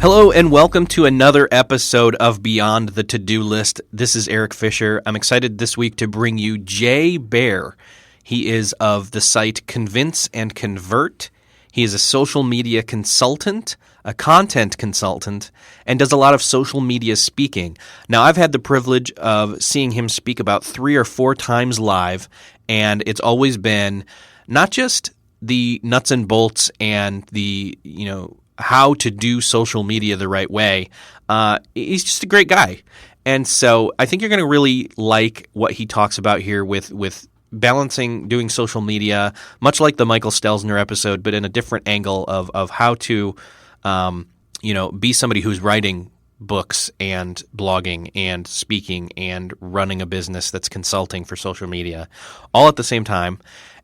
Hello and welcome to another episode of Beyond the To-Do List. This is Eric Fisher. I'm excited this week to bring you Baer. He is of the site Convince and Convert. He is a social media consultant, a content consultant, and does a lot of social media speaking. Now, I've had the privilege of seeing him speak about 3 or 4 times live, and it's always been not just the nuts and bolts and the, how to do social media the right way. He's just a great guy. And so I think you're going to really like what he talks about here with balancing doing social media, much like the Michael Stelzner episode, but in a different angle of how to, be somebody who's writing books and blogging and speaking and running a business that's consulting for social media all at the same time.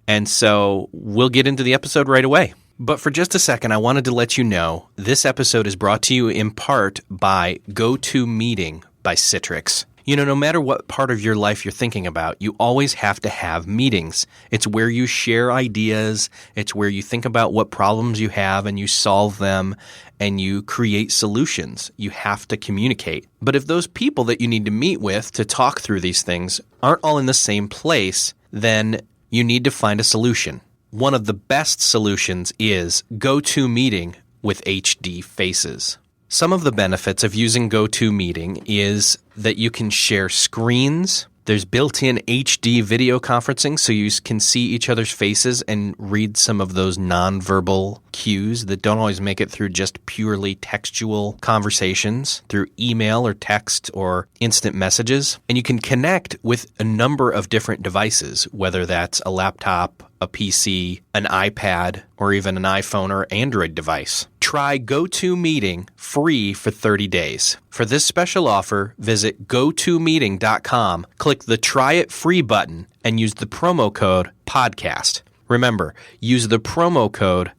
And so we'll get into the episode right away. But for just a second, I wanted to let you know this episode is brought to you in part by GoToMeeting by Citrix. No matter what part of your life you're thinking about, you always have to have meetings. It's where you share ideas. It's where you think about what problems you have and you solve them and you create solutions. You have to communicate. But if those people that you need to meet with to talk through these things aren't all in the same place, then you need to find a solution. One of the best solutions is GoToMeeting with HD Faces. Some of the benefits of using GoToMeeting is that you can share screens. There's built-in HD video conferencing, so you can see each other's faces and read some of those nonverbal cues that don't always make it through just purely textual conversations through email or text or instant messages. And you can connect with a number of different devices, whether that's a laptop, a PC, an iPad, or even an iPhone or Android device. Try GoToMeeting free for 30 days. For this special offer, visit gotomeeting.com, click the Try It Free button, and use the promo code PODCAST. Remember, use the promo code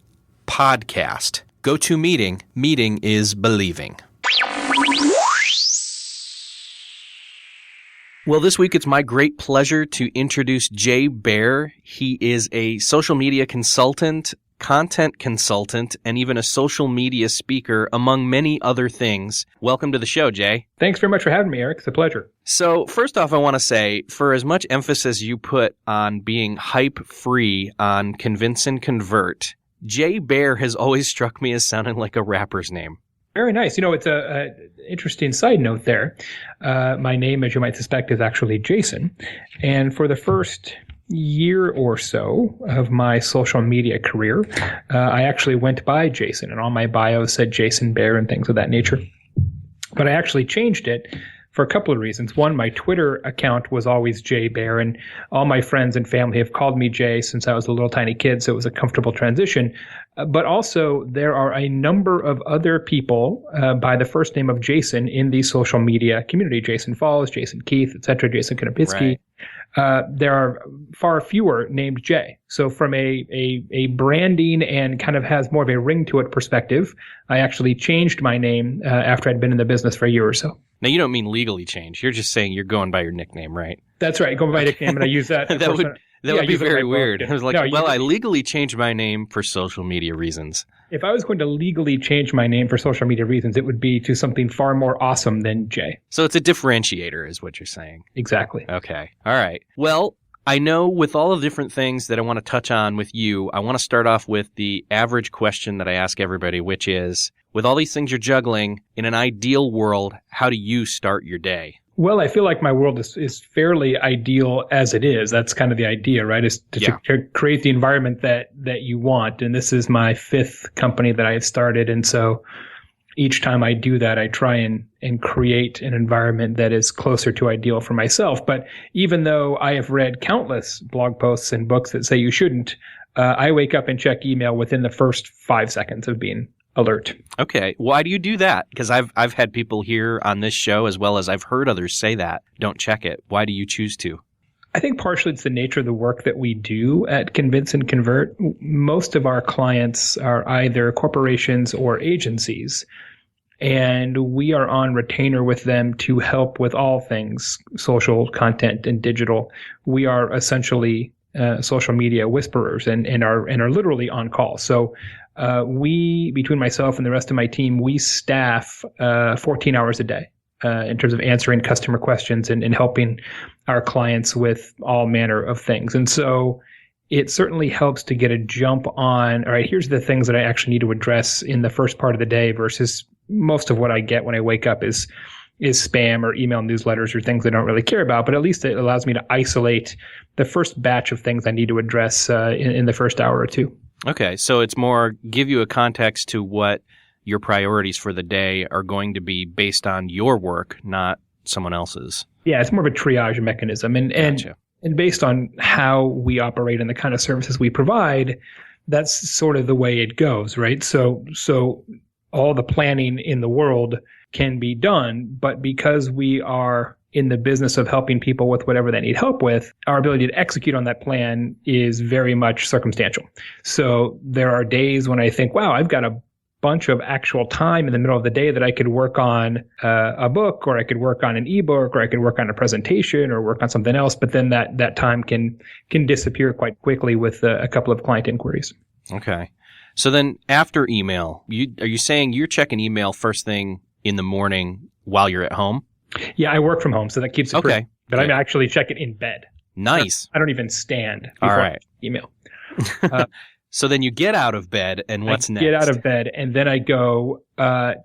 PODCAST. GoToMeeting, meeting is believing. Well, this week it's my great pleasure to introduce Baer. He is a social media consultant, content consultant, and even a social media speaker, among many other things. Welcome to the show, Jay. Thanks very much for having me, Eric. It's a pleasure. So first off, I want to say, for as much emphasis you put on being hype-free on Convince and Convert, Baer has always struck me as sounding like a rapper's name. Very nice. It's a interesting side note there. My name, as you might suspect, is actually Jason. And for the first year or so of my social media career, I actually went by Jason. And on my bio said Jason Baer and things of that nature. But I actually changed it for a couple of reasons. One, my Twitter account was always Baer, and all my friends and family have called me Jay since I was a little tiny kid, so it was a comfortable transition. But also, there are a number of other people by the first name of Jason in the social media community. Jason Falls, Jason Keith, etc., Jason Konopitsky. Right. There are far fewer named Jay. So from a branding and kind of has more of a ring to it perspective, I actually changed my name after I'd been in the business for a year or so. Now, you don't mean legally change. You're just saying you're going by your nickname, right? That's right. Going by my nickname, and I use that. That would be very weird. I was like, I legally changed my name for social media reasons. If I was going to legally change my name for social media reasons, it would be to something far more awesome than Jay. So it's a differentiator is what you're saying. Exactly. Okay. All right. Well, I know with all the different things that I want to touch on with you, I want to start off with the average question that I ask everybody, which is, with all these things you're juggling, in an ideal world, how do you start your day? Well, I feel like my world is fairly ideal as it is. That's kind of the idea, right? Is to create the environment that you want. And this is my 5th company that I have started. And so each time I do that, I try and create an environment that is closer to ideal for myself. But even though I have read countless blog posts and books that say you shouldn't, I wake up and check email within the first 5 seconds of being alert. Okay. Why do you do that? Because I've had people here on this show, as well as I've heard others say that, don't check it. Why do you choose to? I think partially it's the nature of the work that we do at Convince and Convert. Most of our clients are either corporations or agencies, and we are on retainer with them to help with all things social content and digital. We are essentially social media whisperers and are literally on call. So we, between myself and the rest of my team, we staff 14 hours a day in terms of answering customer questions and helping our clients with all manner of things. And so it certainly helps to get a jump on, all right, here's the things that I actually need to address in the first part of the day versus most of what I get when I wake up is spam or email newsletters or things I don't really care about, but at least it allows me to isolate the first batch of things I need to address in the first hour or two. Okay, so it's more give you a context to what your priorities for the day are going to be based on your work, not someone else's. Yeah, it's more of a triage mechanism. Gotcha. And based on how we operate and the kind of services we provide, that's sort of the way it goes, right? So all the planning in the world can be done, but because we are in the business of helping people with whatever they need help with, our ability to execute on that plan is very much circumstantial. So there are days when I think, wow, I've got a bunch of actual time in the middle of the day that I could work on a book, or I could work on an ebook, or I could work on a presentation, or work on something else. But then that time can disappear quite quickly with a couple of client inquiries. Okay. So then after email, are you saying you're checking email first thing in the morning while you're at home? Yeah, I work from home, so that keeps it free. But I actually check it in bed. Nice. I don't even stand before I email. So then you get out of bed, and what's next? Get out of bed, and then I go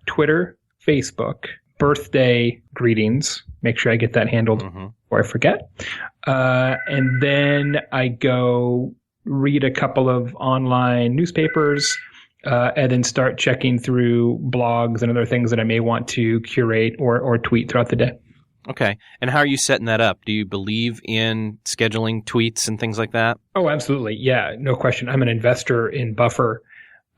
Twitter, Facebook, birthday greetings. Make sure I get that handled before I forget. And then I go read a couple of online newspapers, and then start checking through blogs and other things that I may want to curate or tweet throughout the day. Okay. And how are you setting that up? Do you believe in scheduling tweets and things like that? Oh, absolutely. Yeah, no question. I'm an investor in Buffer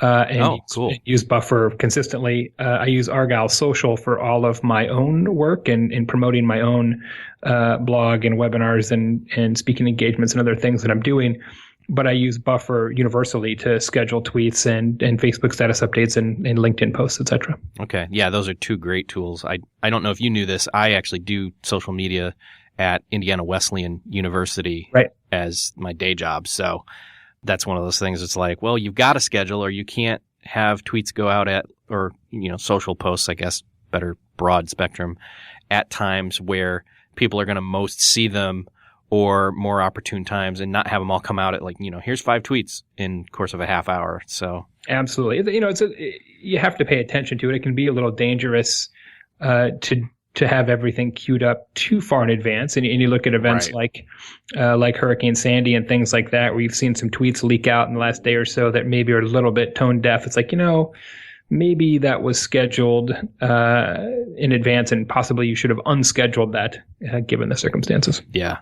and use Buffer consistently. I use Argyle Social for all of my own work and in promoting my own blog and webinars and speaking engagements and other things that I'm doing. But I use Buffer universally to schedule tweets and Facebook status updates and LinkedIn posts, et cetera. Okay. Yeah, those are two great tools. I don't know if you knew this. I actually do social media at Indiana Wesleyan University as my day job. So that's one of those things. It's like, well, you've got a schedule, or you can't have tweets go out at, or, social posts, I guess, better broad spectrum, at times where people are going to most see them, or more opportune times, and not have them all come out at here's 5 tweets in course of a half hour. So absolutely, you have to pay attention to it. It can be a little dangerous to have everything queued up too far in advance. And you look at events like Hurricane Sandy and things like that, where you've seen some tweets leak out in the last day or so that maybe are a little bit tone deaf. It's like, maybe that was scheduled in advance, and possibly you should have unscheduled that given the circumstances. Yeah.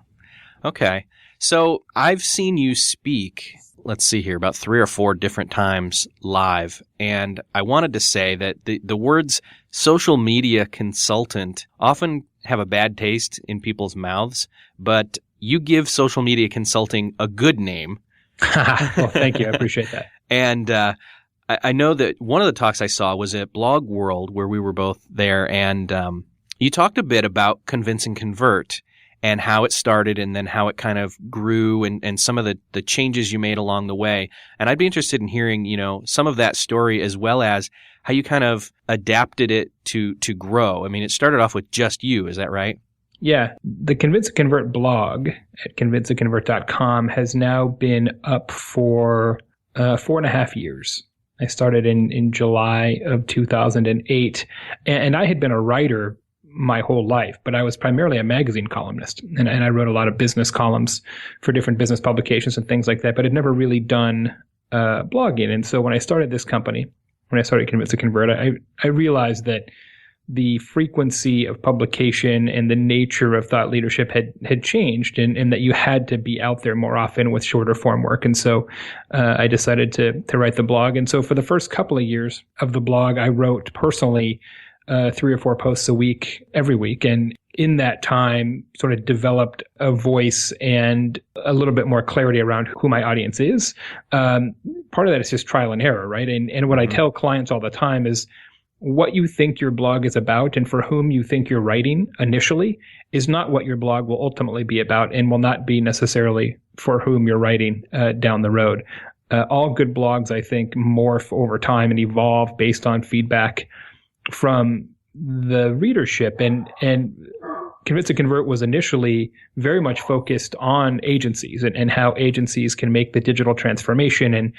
Okay. So I've seen you speak, let's see here, about 3 or 4 different times live. And I wanted to say that the words social media consultant often have a bad taste in people's mouths, but you give social media consulting a good name. Well, thank you. I appreciate that. And I know that one of the talks I saw was at Blog World, where we were both there, and you talked a bit about Convince and Convert, and how it started, and then how it kind of grew, and some of the changes you made along the way. And I'd be interested in hearing, some of that story, as well as how you kind of adapted it to grow. I mean, it started off with just you. Is that right? Yeah. The Convince and Convert blog at convinceandconvert.com has now been up for 4.5 years. I started in July of 2008, and I had been a writer my whole life, but I was primarily a magazine columnist, and I wrote a lot of business columns for different business publications and things like that, but I'd never really done blogging. And so when I started this company, when I started Convince and Convert, I realized that the frequency of publication and the nature of thought leadership had changed, and that you had to be out there more often with shorter form work. And so I decided to write the blog. And so for the first couple of years of the blog, I wrote personally 3 or 4 posts a week, every week. And in that time, sort of developed a voice and a little bit more clarity around who my audience is. Part of that is just trial and error, right? And what I tell clients all the time is, what you think your blog is about and for whom you think you're writing initially is not what your blog will ultimately be about and will not be necessarily for whom you're writing down the road. All good blogs, I think, morph over time and evolve based on feedback from the readership. And Convince and Convert was initially very much focused on agencies and how agencies can make the digital transformation and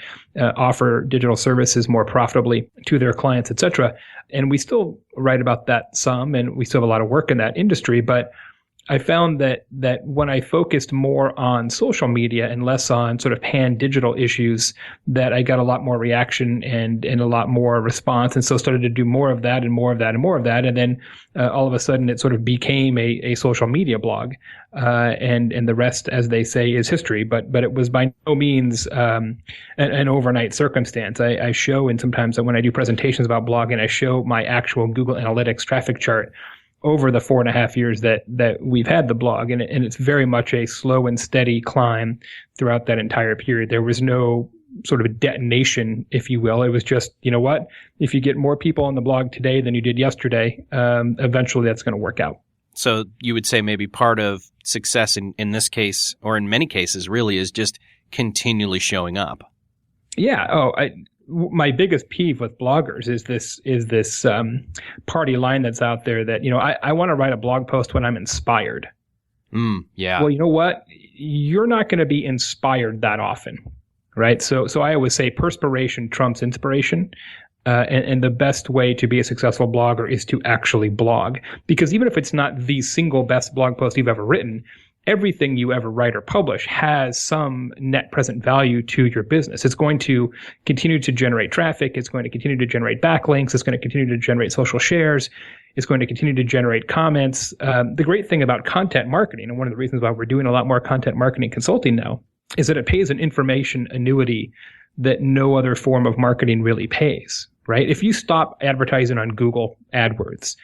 offer digital services more profitably to their clients, et cetera. And we still write about that some, and we still have a lot of work in that industry. But I found that when I focused more on social media and less on sort of pan-digital issues, that I got a lot more reaction and a lot more response, and so started to do more of that and more of that and more of that. And then all of a sudden it sort of became a social media blog. And the rest, as they say, is history. But it was by no means an overnight circumstance. I show, and sometimes when I do presentations about blogging, I show my actual Google Analytics traffic chart over the 4.5 years that we've had the blog. And it's very much a slow and steady climb throughout that entire period. There was no sort of a detonation, if you will. It was just, you know what? If you get more people on the blog today than you did yesterday, eventually that's going to work out. So you would say maybe part of success in this case, or in many cases really, is just continually showing up. Yeah. My biggest peeve with bloggers is this party line that's out there that, I want to write a blog post when I'm inspired. Yeah. Well, you know what? You're not going to be inspired that often, right? So I always say perspiration trumps inspiration. And the best way to be a successful blogger is to actually blog. Because even if it's not the single best blog post you've ever written, everything you ever write or publish has some net present value to your business. It's going to continue to generate traffic. It's going to continue to generate backlinks. It's going to continue to generate social shares. It's going to continue to generate comments. The great thing about content marketing, and one of the reasons why we're doing a lot more content marketing consulting now, is that it pays an information annuity that no other form of marketing really pays, right? If you stop advertising on Google AdWords,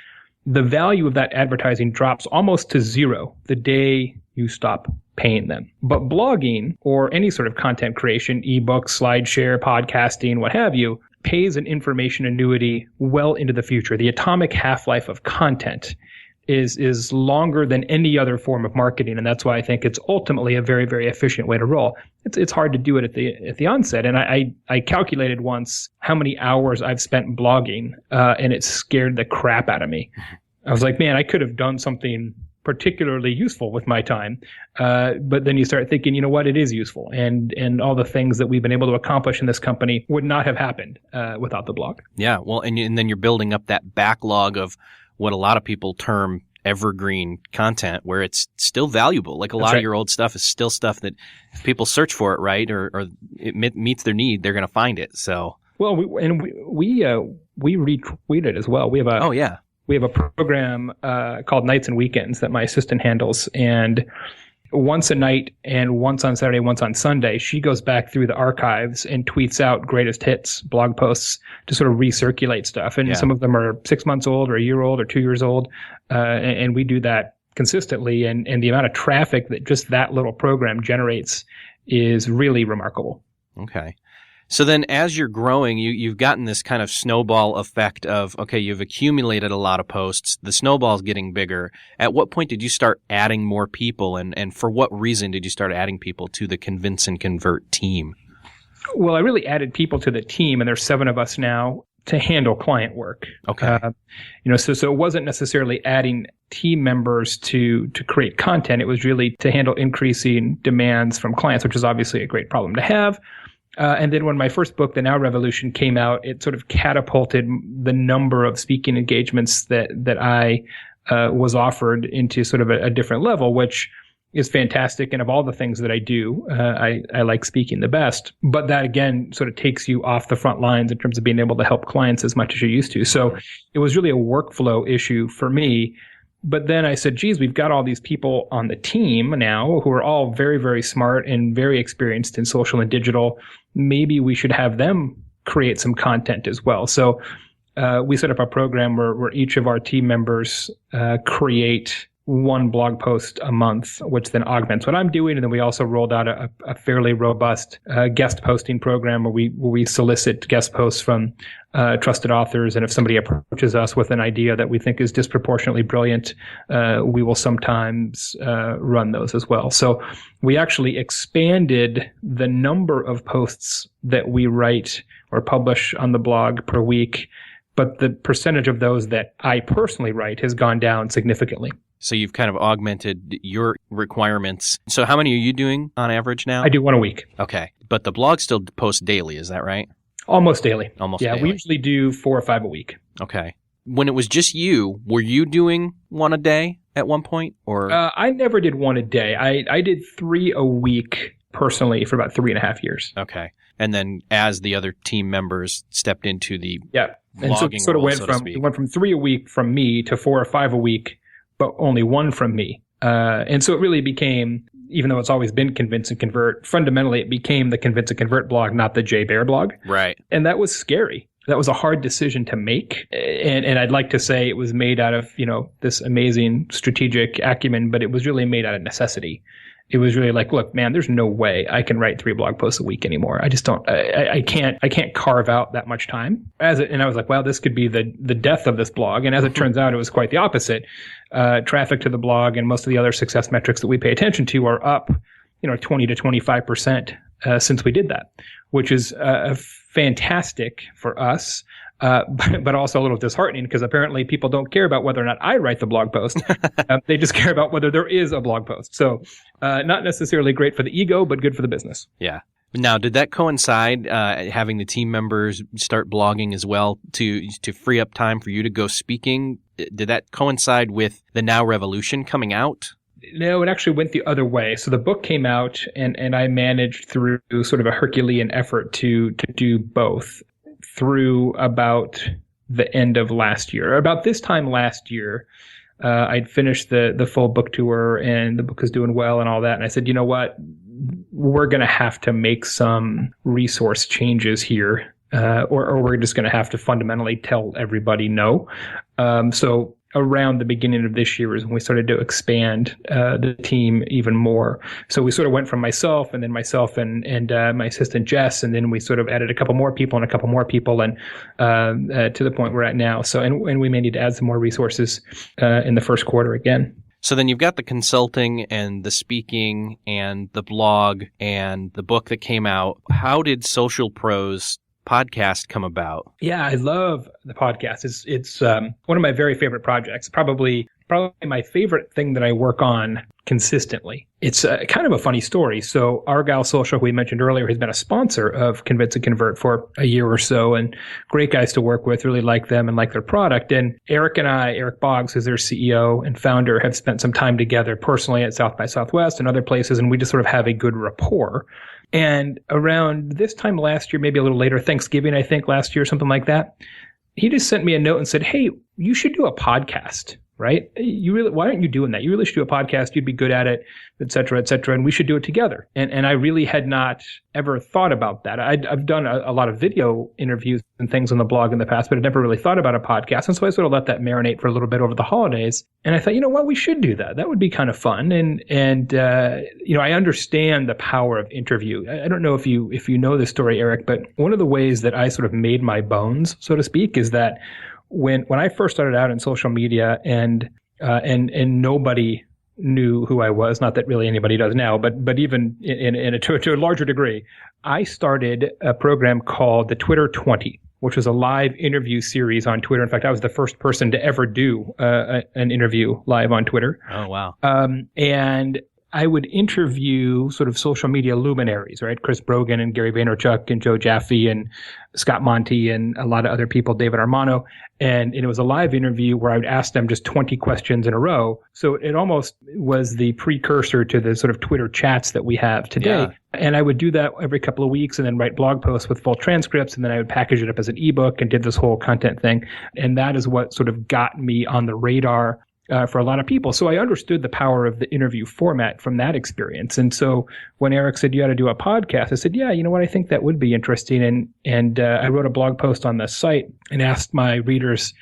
the value of that advertising drops almost to zero the day you stop paying them. But blogging or any sort of content creation, ebook, SlideShare, podcasting, what have you, pays an information annuity well into the future. The atomic half-life of content is longer than any other form of marketing, and that's why I think it's ultimately a very, very efficient way to roll. It's hard to do it at the onset, and I calculated once how many hours I've spent blogging, and it scared the crap out of me. I was like, man, I could have done something particularly useful with my time, but then you start thinking, you know what, it is useful, and all the things that we've been able to accomplish in this company would not have happened without the blog. Yeah, well, and then you're building up that backlog of what a lot of people term evergreen content, where it's still valuable. Like a lot of your old stuff is still stuff that if people search for it, right, or it meets their need, they're going to find it. So well, we retweet it as well. We have a program called Nights and Weekends that my assistant handles, and once a night and once on Saturday, once on Sunday, she goes back through the archives and tweets out greatest hits blog posts to sort of recirculate stuff. And some of them are 6 months old or a year old or 2 years old. And we do that consistently. And the amount of traffic that just that little program generates is really remarkable. Okay. So then as you're growing, you've gotten this kind of snowball effect of, okay, you've accumulated a lot of posts. The snowball's getting bigger. At what point did you start adding more people, and for what reason did you start adding people to the Convince and Convert team? Well, I really added people to the team, and there's 7 of us now to handle client work. Okay. So it wasn't necessarily adding team members to create content. It was really to handle increasing demands from clients, which is obviously a great problem to have. And then when my first book, The Now Revolution, came out, it sort of catapulted the number of speaking engagements that I was offered into sort of a different level, which is fantastic. And of all the things that I do, I like speaking the best. But that, again, sort of takes you off the front lines in terms of being able to help clients as much as you used to. So it was really a workflow issue for me. But then I said, geez, we've got all these people on the team now who are all very, very smart and very experienced in social and digital. Maybe we should have them create some content as well. So we set up a program where each of our team members create one blog post a month, which then augments what I'm doing. And then we also rolled out a fairly robust guest posting program where we solicit guest posts from trusted authors. And if somebody approaches us with an idea that we think is disproportionately brilliant, we will sometimes run those as well. So we actually expanded the number of posts that we write or publish on the blog per week, but the percentage of those that I personally write has gone down significantly. So you've kind of augmented your requirements. So how many are you doing on average now? I do one a week. Okay. But the blog still posts daily, is that right? Almost daily. Almost daily. Yeah, we usually do 4 or 5 a week. Okay. When it was just you, were you doing one a day at one point? Or I never did one a day. I did 3 a week personally for about 3.5 years. Okay. And then as the other team members stepped into the and so it sort of went from 3 a week from me to 4 or 5 a week, but only 1 from me. And so it really became, even though it's always been Convince and Convert, fundamentally it became the Convince and Convert blog, not the J. Baer blog. Right. And that was scary. That was a hard decision to make. And I'd like to say it was made out of, this amazing strategic acumen, but it was really made out of necessity. It was really like, look, man, there's no way I can write 3 blog posts a week anymore. I just don't, I can't carve out that much time. And I was like, well, this could be the death of this blog. And as it turns out, it was quite the opposite. Traffic to the blog and most of the other success metrics that we pay attention to are up, 20 to 25% since we did that, which is fantastic for us. But also a little disheartening because apparently people don't care about whether or not I write the blog post. They just care about whether there is a blog post. So not necessarily great for the ego, but good for the business. Yeah. Now, did that coincide, having the team members start blogging as well to free up time for you to go speaking? Did that coincide with the Now Revolution coming out? No, it actually went the other way. So the book came out and I managed through sort of a Herculean effort to do both. Through about the end of last year. About this time last year, I'd finished the full book tour and the book was doing well and all that. And I said, you know what? We're going to have to make some resource changes here, or we're just going to have to fundamentally tell everybody no. So around the beginning of this year is when we started to expand the team even more. So we sort of went from myself and my assistant Jess, and then we sort of added a couple more people and to the point we're at now. So and we may need to add some more resources in the first quarter again. So then you've got the consulting and the speaking and the blog and the book that came out. How did Social Pros podcast come about? Yeah, I love the podcast. It's one of my very favorite projects. Probably my favorite thing that I work on consistently. It's kind of a funny story. So Argyle Social, who we mentioned earlier, has been a sponsor of Convince and Convert for a year or so, and great guys to work with, really like them and like their product. And Eric Boggs, who's their CEO and founder, have spent some time together personally at South by Southwest and other places, and we just sort of have a good rapport. And around this time last year, maybe a little later, Thanksgiving, I think last year, something like that, he just sent me a note and said, hey, you should do a podcast, right? Why aren't you doing that? You really should do a podcast. You'd be good at it, et cetera, and we should do it together. And I really had not ever thought about that. I've done a lot of video interviews and things on the blog in the past, but I never really thought about a podcast. And so I sort of let that marinate for a little bit over the holidays. And I thought, you know what, we should do that. That would be kind of fun. And I understand the power of interview. I don't know if you know this story, Eric, but one of the ways that I sort of made my bones, so to speak, is that when I first started out in social media and nobody knew who I was, not that really anybody does now, but even to a larger degree, I started a program called the Twitter 20, which was a live interview series on Twitter. In fact, I was the first person to ever do an interview live on Twitter. Oh, wow. And I would interview sort of social media luminaries, right? Chris Brogan and Gary Vaynerchuk and Joe Jaffe and Scott Monty and a lot of other people, David Armano. And it was a live interview where I would ask them just 20 questions in a row. So it almost was the precursor to the sort of Twitter chats that we have today. Yeah. And I would do that every couple of weeks and then write blog posts with full transcripts. And then I would package it up as an ebook and did this whole content thing. And that is what sort of got me on the radar for a lot of people. So I understood the power of the interview format from that experience. And so when Eric said, you ought to do a podcast, I said, yeah, you know what? I think that would be interesting. And I wrote a blog post on the site and asked my readers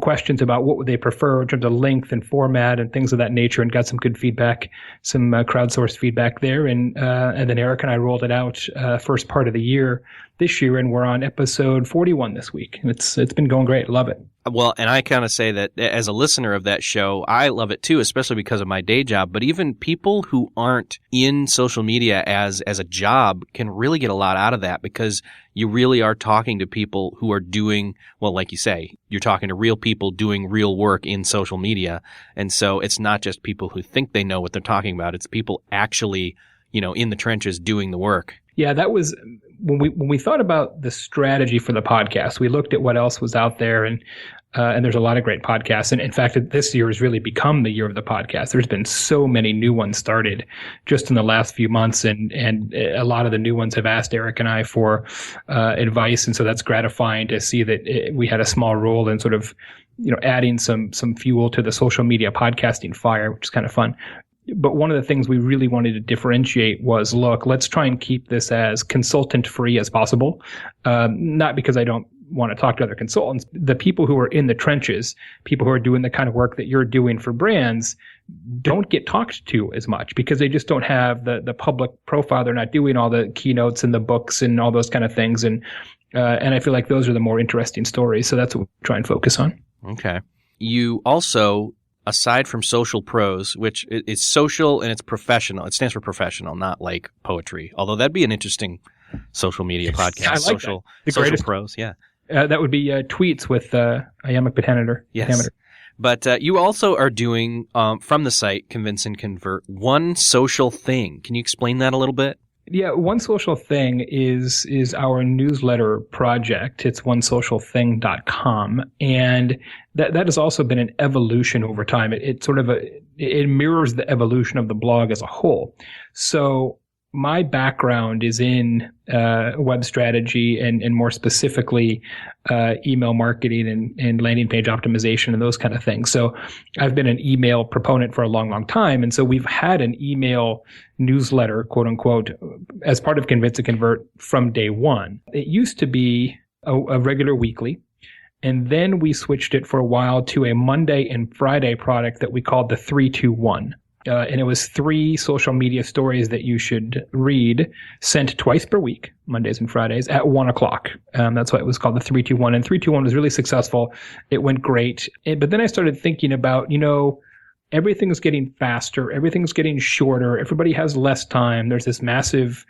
questions about what would they prefer in terms of length and format and things of that nature, and got some good feedback, some crowdsourced feedback there. And then Eric and I rolled it out first part of the year this year, and we're on episode 41 this week. And it's been going great. Love it. Well, and I kind of say that as a listener of that show, I love it too, especially because of my day job. But even people who aren't in social media as a job can really get a lot out of that, because you really are talking to people who are doing, well, like you say, you're talking to real people doing real work in social media. And so it's not just people who think they know what they're talking about. It's people actually, in the trenches doing the work. Yeah, that was when we thought about the strategy for the podcast. We looked at what else was out there, and there's a lot of great podcasts. And in fact, this year has really become the year of the podcast. There's been so many new ones started just in the last few months, and a lot of the new ones have asked Eric and I for advice, and so that's gratifying to see that we had a small role in sort of adding some fuel to the social media podcasting fire, which is kind of fun. But one of the things we really wanted to differentiate was, look, let's try and keep this as consultant free as possible. Not because I don't want to talk to other consultants. The people who are in the trenches, people who are doing the kind of work that you're doing for brands, don't get talked to as much because they just don't have the public profile. They're not doing all the keynotes and the books and all those kind of things. And I feel like those are the more interesting stories. So that's what we try and focus on. Okay. You also, aside from Social Prose, which is social and it's professional, it stands for professional, not like poetry. Although that'd be an interesting social media podcast. I like social prose, yeah. That would be tweets with iambic pentameter. Yes. But you also are doing, from the site, Convince and Convert, One Social Thing. Can you explain that a little bit? Yeah, One Social Thing is our newsletter project. It's onesocialthing.com. And that has also been an evolution over time. It sort of it mirrors the evolution of the blog as a whole. So my background is in web strategy and more specifically email marketing and landing page optimization and those kind of things. So I've been an email proponent for a long, long time. And so we've had an email newsletter, quote unquote, as part of Convince and Convert from day one. It used to be a regular weekly. And then we switched it for a while to a Monday and Friday product that we called the 3-2-1. And it was 3 social media stories that you should read, sent twice per week, Mondays and Fridays, at 1:00. That's why it was called the 3-2-1. And 3-2-1 was really successful. It went great. But then I started thinking about, everything's getting faster. Everything's getting shorter. Everybody has less time. There's this massive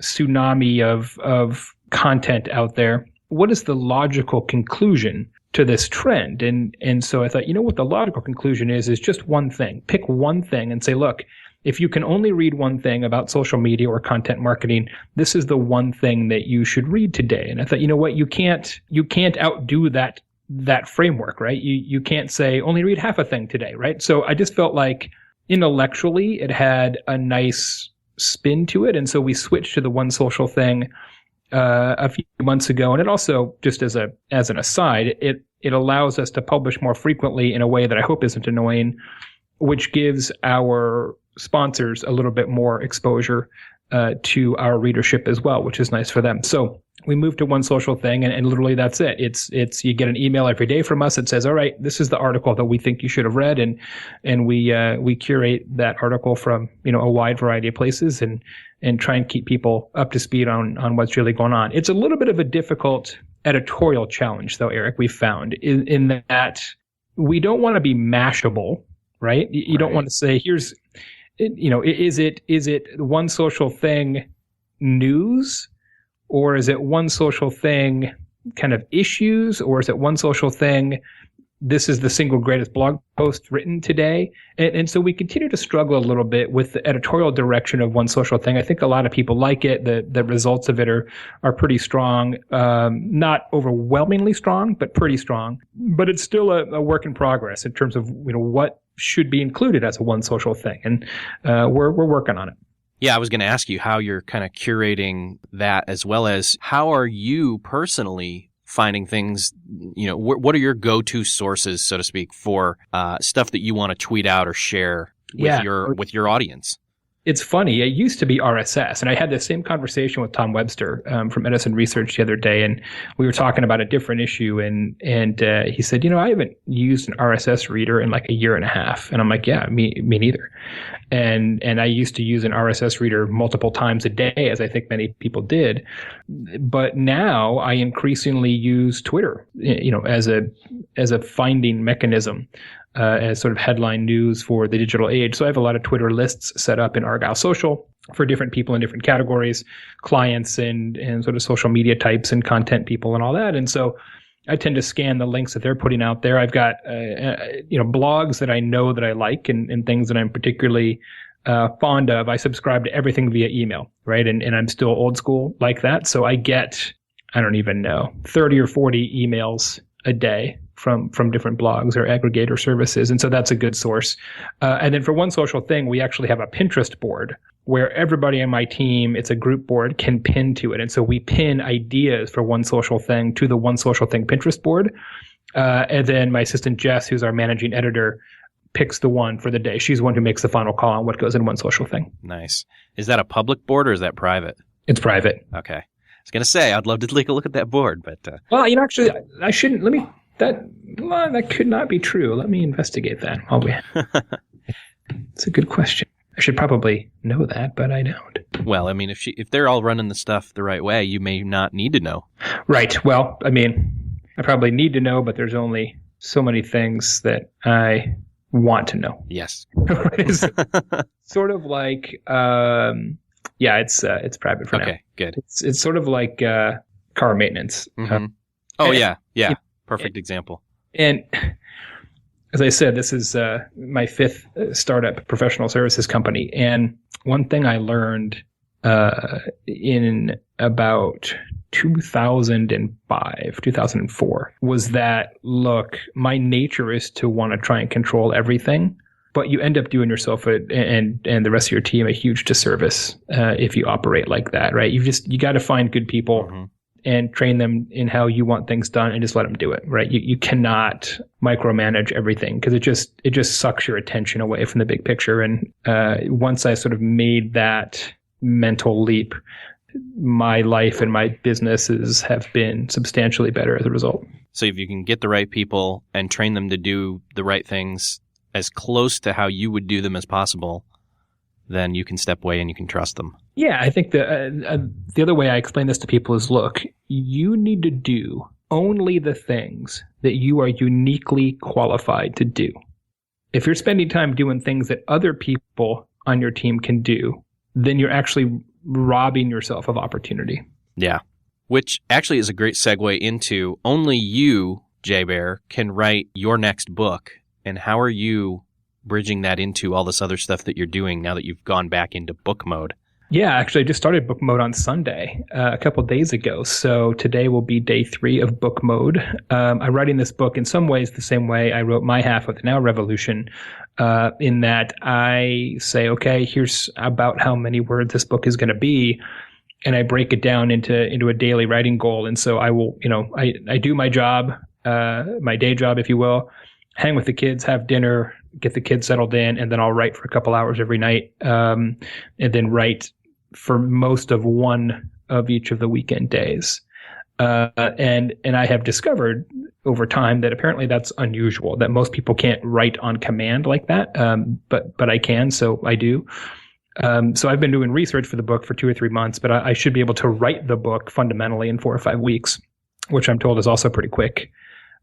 tsunami of content out there. What is the logical conclusion to this trend? And so I thought, what the logical conclusion is just one thing. Pick one thing and say, look, if you can only read one thing about social media or content marketing, this is the one thing that you should read today. And I thought, what, you can't outdo that framework, right? You can't say only read half a thing today, right? So I just felt like intellectually it had a nice spin to it. And so we switched to the One Social Thing a few months ago. And it also, just as an aside, it allows us to publish more frequently in a way that I hope isn't annoying, which gives our sponsors a little bit more exposure to our readership as well, which is nice for them. So we moved to One Social Thing, and literally that's it. It's you get an email every day from us that says, all right, this is the article that we think you should have read, and we curate that article from a wide variety of places and try and keep people up to speed on what's really going on. It's a little bit of a difficult editorial challenge, though, Eric, we've found in that we don't want to be mashable, right? You don't want to say, here's, is it One Social Thing news, or is it One Social Thing kind of issues, or is it One Social Thing, this is the single greatest blog post written today? And so we continue to struggle a little bit with the editorial direction of One Social Thing. I think a lot of people like it. The results of it are pretty strong, not overwhelmingly strong, but pretty strong. But it's still a work in progress in terms of what should be included as a One Social Thing. And we're working on it. Yeah, I was going to ask you how you're kind of curating that, as well as how are you personally finding things, what are your go-to sources, so to speak, for stuff that you want to tweet out or share with your audience? It's funny. It used to be RSS, and I had the same conversation with Tom Webster from Edison Research the other day, and we were talking about a different issue, and he said, I haven't used an RSS reader in like a year and a half, and I'm like, yeah, me neither. And I used to use an RSS reader multiple times a day, as I think many people did, but now I increasingly use Twitter, as a finding mechanism. As sort of headline news for the digital age. So I have a lot of Twitter lists set up in Argyle Social for different people in different categories, clients and sort of social media types and content people and all that. And so I tend to scan the links that they're putting out there. I've got, blogs that I know that I like and things that I'm particularly fond of. I subscribe to everything via email, right? And I'm still old school like that. So I get, I don't even know, 30 or 40 emails a day from different blogs or aggregator services. And so that's a good source. And then for One Social Thing, we actually have a Pinterest board where everybody on my team, it's a group board, can pin to it. And so we pin ideas for One Social Thing to the One Social Thing Pinterest board. And then my assistant Jess, who's our managing editor, picks the one for the day. She's the one who makes the final call on what goes in One Social Thing. Nice. Is that a public board or is that private? It's private. Okay. I was going to say, I'd love to take a look at that board, but... Well, actually, I shouldn't. That could not be true. Let me investigate that. It's a good question. I should probably know that, but I don't. Well, I mean, if they're all running the stuff the right way, you may not need to know. Right. Well, I mean, I probably need to know, but there's only so many things that I want to know. Yes. It's sort of like, it's private for now. Okay, good. It's sort of like car maintenance. Mm-hmm. Yeah. Perfect example. And as I said, this is my fifth startup professional services company. And one thing I learned in about 2004 was that, look, my nature is to want to try and control everything, but you end up doing yourself and the rest of your team a huge disservice if you operate like that, right? You got to find good people. Mm-hmm. And train them in how you want things done and just let them do it, right? You cannot micromanage everything because it just sucks your attention away from the big picture. And once I sort of made that mental leap, my life and my businesses have been substantially better as a result. So if you can get the right people and train them to do the right things as close to how you would do them as possible, then you can step away and you can trust them. Yeah, I think the other way I explain this to people is, look, you need to do only the things that you are uniquely qualified to do. If you're spending time doing things that other people on your team can do, then you're actually robbing yourself of opportunity. Yeah, which actually is a great segue into only you, Jay Baer, can write your next book. And how are you bridging that into all this other stuff that you're doing now that you've gone back into book mode? Yeah, actually, I just started book mode on Sunday, a couple of days ago. So today will be day 3 of book mode. I'm writing this book in some ways the same way I wrote my half of the Now Revolution, in that I say, okay, here's about how many words this book is going to be. And I break it down into a daily writing goal. And so I will, I do my job, my day job, if you will, hang with the kids, have dinner, get the kids settled in, and then I'll write for a couple hours every night, and then write for most of one of each of the weekend days. And I have discovered over time that apparently that's unusual, that most people can't write on command like that. But I can, so I do. So I've been doing research for the book for 2 or 3 months, but I should be able to write the book fundamentally in 4 or 5 weeks, which I'm told is also pretty quick.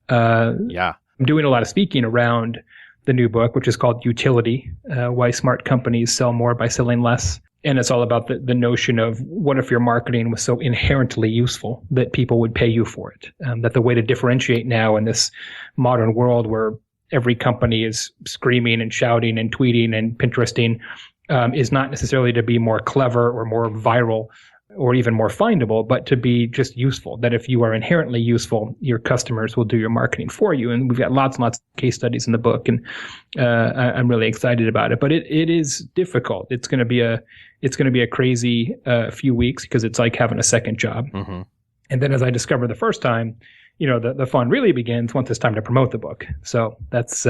Yeah. I'm doing a lot of speaking around the new book, which is called Utility, Why Smart Companies Sell More by Selling Less. And it's all about the notion of what if your marketing was so inherently useful that people would pay you for it? That the way to differentiate now in this modern world where every company is screaming and shouting and tweeting and Pinteresting is not necessarily to be more clever or more viral or even more findable, but to be just useful. That if you are inherently useful, your customers will do your marketing for you. And we've got lots and lots of case studies in the book, and I'm really excited about it. But it is difficult. It's going to be a crazy few weeks because it's like having a second job. Mm-hmm. And then, as I discovered the first time, the fun really begins once it's time to promote the book. So that's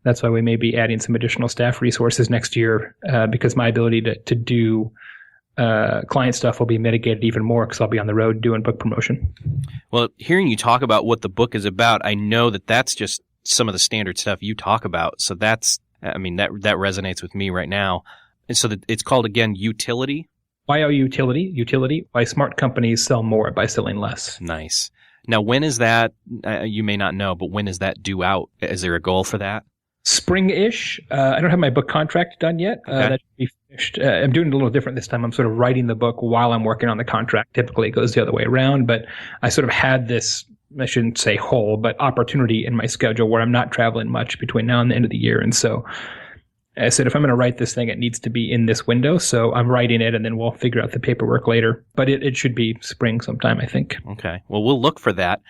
That's why we may be adding some additional staff resources next year, because my ability to do client stuff will be mitigated even more because I'll be on the road doing book promotion. Well, hearing you talk about what the book is about, I know that that's just some of the standard stuff you talk about. So that resonates with me right now. And so it's called, again, Utility. Utility. Utility. Why smart companies sell more by selling less. Nice. Now, when is that? You may not know, but when is that due out? Is there a goal for that? Spring-ish. I don't have my book contract done yet. Okay. That should be finished. I'm doing it a little different this time. I'm sort of writing the book while I'm working on the contract. Typically, it goes the other way around. But I sort of had this, I shouldn't say hole, but opportunity in my schedule where I'm not traveling much between now and the end of the year. And so I said, if I'm going to write this thing, it needs to be in this window. So I'm writing it, and then we'll figure out the paperwork later. But it should be spring sometime, I think. Okay. Well, we'll look for that.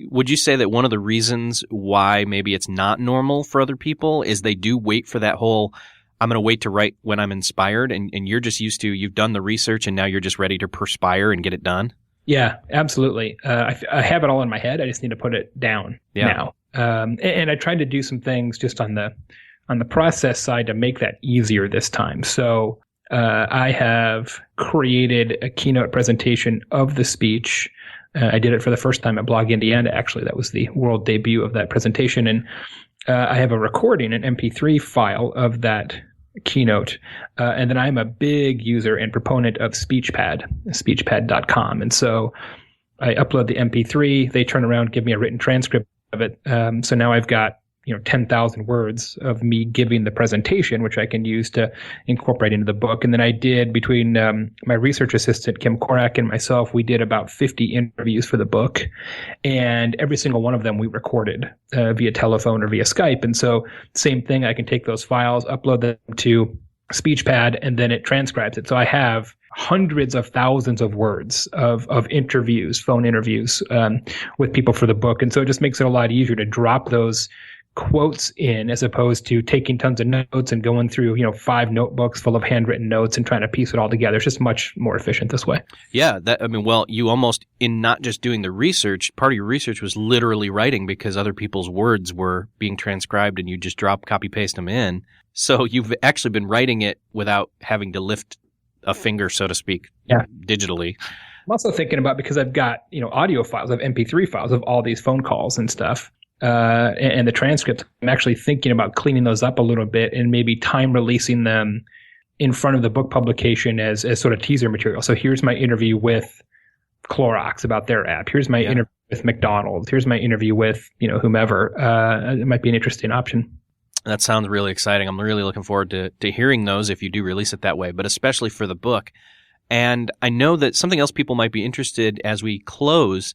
Would you say that one of the reasons why maybe it's not normal for other people is they do wait for that whole, I'm going to wait to write when I'm inspired, and you're just used to, you've done the research and now you're just ready to perspire and get it done? Yeah, absolutely. I have it all in my head. I just need to put it down now. And I tried to do some things just on the process side to make that easier this time. So I have created a keynote presentation of the speech. I did it for the first time at Blog Indiana, actually. That was the world debut of that presentation. And I have a recording, an MP3 file of that keynote. And then I'm a big user and proponent of SpeechPad, speechpad.com. And so I upload the MP3. They turn around, give me a written transcript of it. So now I've got 10,000 words of me giving the presentation, which I can use to incorporate into the book. And then I did, between my research assistant, Kim Korak, and myself, we did about 50 interviews for the book. And every single one of them we recorded via telephone or via Skype. And so same thing, I can take those files, upload them to SpeechPad, and then it transcribes it. So I have hundreds of thousands of words of interviews, phone interviews with people for the book. And so it just makes it a lot easier to drop those quotes in as opposed to taking tons of notes and going through, 5 notebooks full of handwritten notes and trying to piece it all together. It's just much more efficient this way. Yeah. You almost, in not just doing the research, part of your research was literally writing because other people's words were being transcribed and you just copy paste them in. So you've actually been writing it without having to lift a finger, so to speak, digitally. I'm also thinking about, because I've got, audio files, I have MP3 files of all these phone calls and stuff. And the transcript, I'm actually thinking about cleaning those up a little bit and maybe time releasing them in front of the book publication as sort of teaser material. So here's my interview with Clorox about their app. Here's my interview with McDonald's. Here's my interview with, whomever. It might be an interesting option. That sounds really exciting. I'm really looking forward to hearing those if you do release it that way, but especially for the book. And I know that something else people might be interested as we close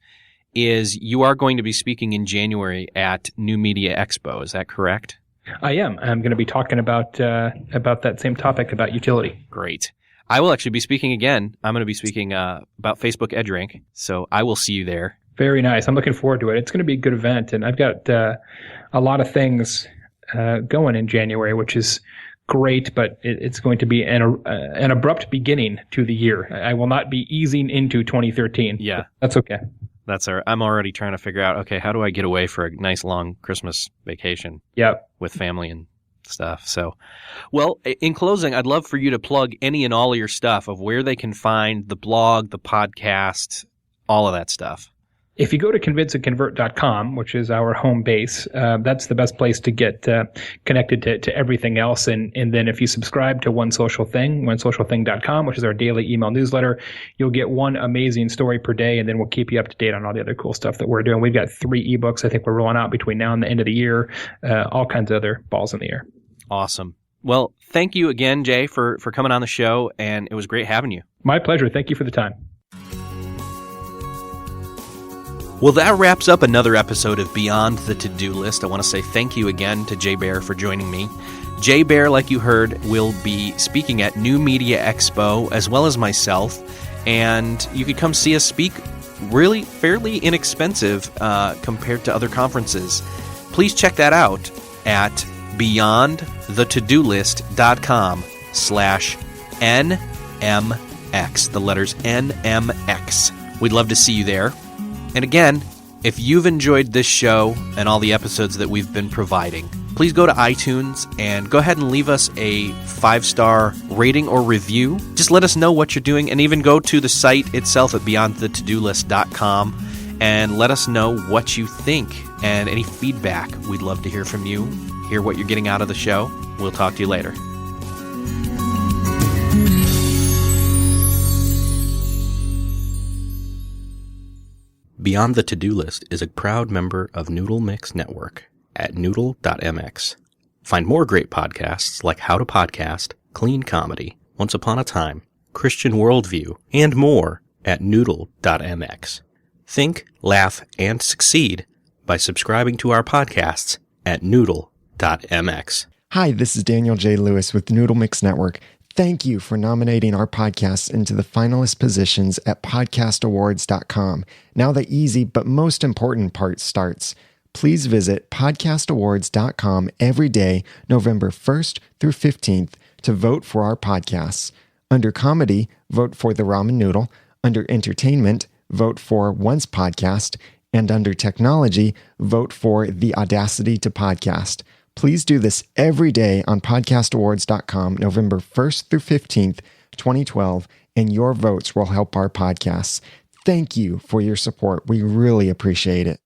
is you are going to be speaking in January at New Media Expo. Is that correct? I am. I'm going to be talking about that same topic, about utility. Great. I will actually be speaking again. I'm going to be speaking about Facebook EdgeRank, so I will see you there. Very nice. I'm looking forward to it. It's going to be a good event, and I've got a lot of things going in January, which is great, but it's going to be an abrupt beginning to the year. I will not be easing into 2013. Yeah. That's okay. I'm already trying to figure out, okay, how do I get away for a nice long Christmas vacation with family and stuff? So, well, in closing, I'd love for you to plug any and all of your stuff of where they can find the blog, the podcast, all of that stuff. If you go to convinceandconvert.com, which is our home base, that's the best place to get connected to everything else. And then if you subscribe to One Social Thing, onesocialthing.com, which is our daily email newsletter, you'll get one amazing story per day, and then we'll keep you up to date on all the other cool stuff that we're doing. We've got 3 ebooks I think we're rolling out between now and the end of the year, all kinds of other balls in the air. Awesome. Well, thank you again, Jay, for coming on the show, and it was great having you. My pleasure. Thank you for the time. Well, that wraps up another episode of Beyond the To-Do List. I want to say thank you again to Jay Baer for joining me. Jay Baer, like you heard, will be speaking at New Media Expo, as well as myself, and you could come see us speak. Really fairly inexpensive compared to other conferences. Please check that out at beyondthetodolist.com/NMX, the letters NMX. We'd love to see you there. And again, if you've enjoyed this show and all the episodes that we've been providing, please go to iTunes and go ahead and leave us a 5-star rating or review. Just let us know what you're doing, and even go to the site itself at beyondthetodolist.com and let us know what you think and any feedback. We'd love to hear from you, hear what you're getting out of the show. We'll talk to you later. Beyond the To-Do List is a proud member of Noodle Mix Network at noodle.mx. Find more great podcasts like How to Podcast, Clean Comedy, Once Upon a Time, Christian Worldview, and more at noodle.mx. Think, laugh, and succeed by subscribing to our podcasts at noodle.mx. Hi, this is Daniel J. Lewis with Noodle Mix Network. Thank you for nominating our podcasts into the finalist positions at podcastawards.com. Now the easy but most important part starts. Please visit podcastawards.com every day, November 1st through 15th, to vote for our podcasts. Under comedy, vote for The Ramen Noodle. Under entertainment, vote for Once Podcast. And under technology, vote for The Audacity to Podcast. Please do this every day on podcastawards.com, November 1st through 15th, 2012, and your votes will help our podcasts. Thank you for your support. We really appreciate it.